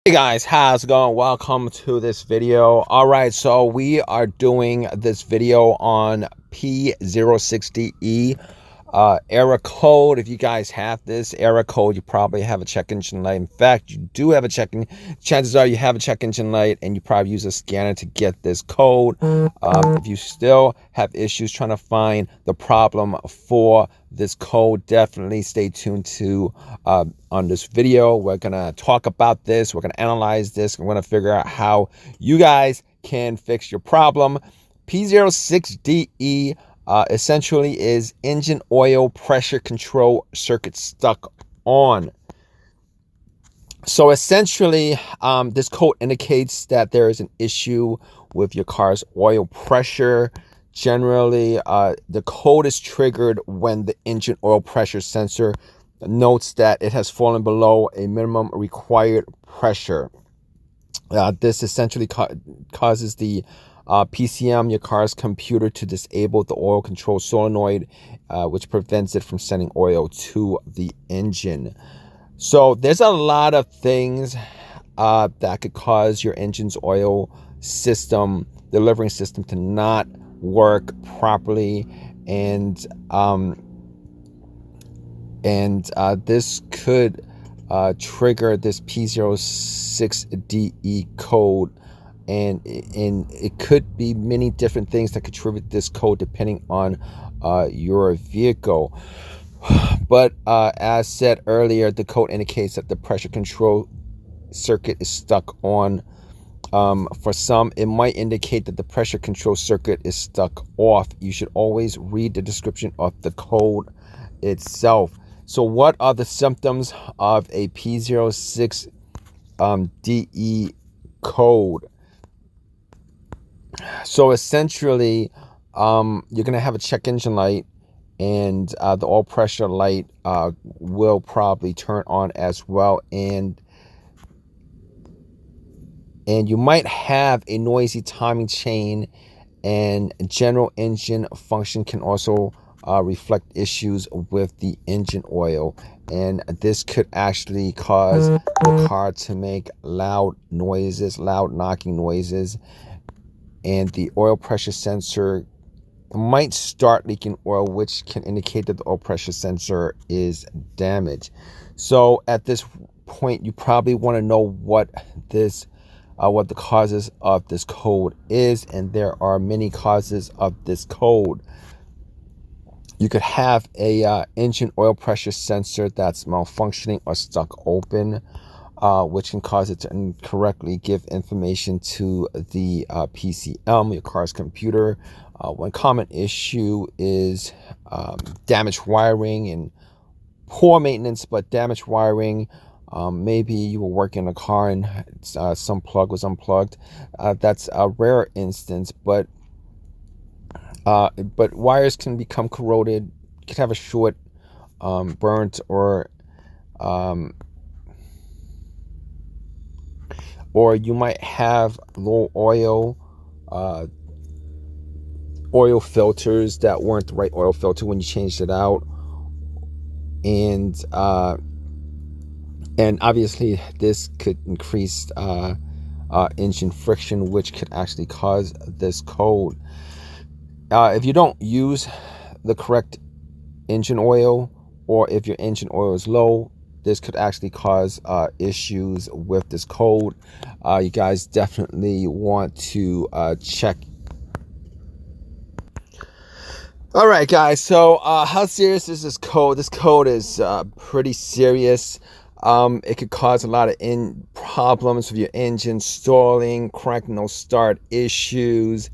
Hey guys, how's it going? Welcome to this video. All right, so we are doing this video on P06DE error code. If you guys have this error code, you probably have a check engine light. In fact, you do have a chances are you have a check engine light and you probably use a scanner to get this code. If you still have issues trying to find the problem for this code, definitely stay tuned to on this video. We're gonna talk about this, we're gonna analyze this, we're gonna figure out how you guys can fix your problem. P06DE essentially is engine oil pressure control circuit stuck on. So essentially, this code indicates that there is an issue with your car's oil pressure. Generally, the code is triggered when the engine oil pressure sensor notes that it has fallen below a minimum required pressure. This essentially causes the PCM, your car's computer, to disable the oil control solenoid, which prevents it from sending oil to the engine. So there's a lot of things that could cause your engine's oil system, delivering system, to not work properly, and this could trigger this P06DE code, and it could be many different things that contribute this code depending on your vehicle. But as said earlier, the code indicates that the pressure control circuit is stuck on. For some, it might indicate that the pressure control circuit is stuck off. You should always read the description of the code itself. So what are the symptoms of a P06DE code? So essentially, you're going to have a check engine light, and the oil pressure light will probably turn on as well, and you might have a noisy timing chain, and general engine function can also reflect issues with the engine oil, and this could actually cause the car to make loud noises, loud knocking noises, and the oil pressure sensor might start leaking oil, which can indicate that the oil pressure sensor is damaged. So at this point, you probably want to know what the causes of this code is, and there are many causes of this code. You could have a engine oil pressure sensor that's malfunctioning or stuck open, which can cause it to incorrectly give information to the PCM, your car's computer. One common issue is damaged wiring and poor maintenance, but damaged wiring. Maybe you were working in a car and some plug was unplugged. That's a rare instance, but wires can become corroded. You can have a short, burnt, or you might have low oil filters that weren't the right oil filter when you changed it out, and obviously this could increase engine friction, which could actually cause this code. If you don't use the correct engine oil, or if your engine oil is low, this could actually cause issues with this code. You guys definitely want to check. All right, guys, so how serious is this code? This code is pretty serious. It could cause a lot of problems with your engine, stalling, crank no start issues.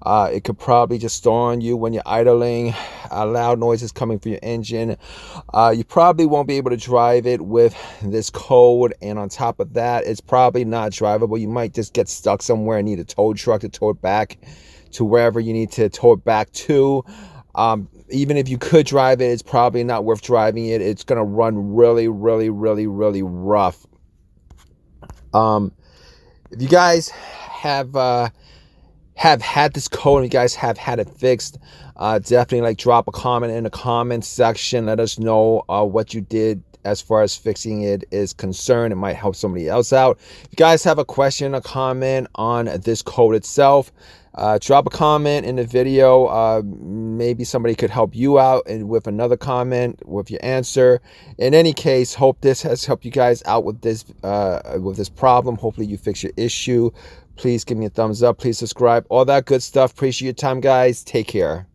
It could probably just stall on you when you're idling, loud noises coming from your engine. You probably won't be able to drive it with this code, and on top of that, it's probably not drivable. You might just get stuck somewhere and need a tow truck to tow it back to wherever you need to tow it back to. Even if you could drive it, it's probably not worth driving it. It's going to run really, really, really, really rough. If you guys have had this code and you guys have had it fixed, definitely drop a comment in the comment section. Let us know what you did as far as fixing it is concerned. It might help somebody else out. If you guys have a question or comment on this code itself, drop a comment in the video. Maybe somebody could help you out and with another comment with your answer. In any case, hope this has helped you guys out with this problem. Hopefully you fix your issue. Please give me a thumbs up. Please subscribe. All that good stuff. Appreciate your time, guys. Take care.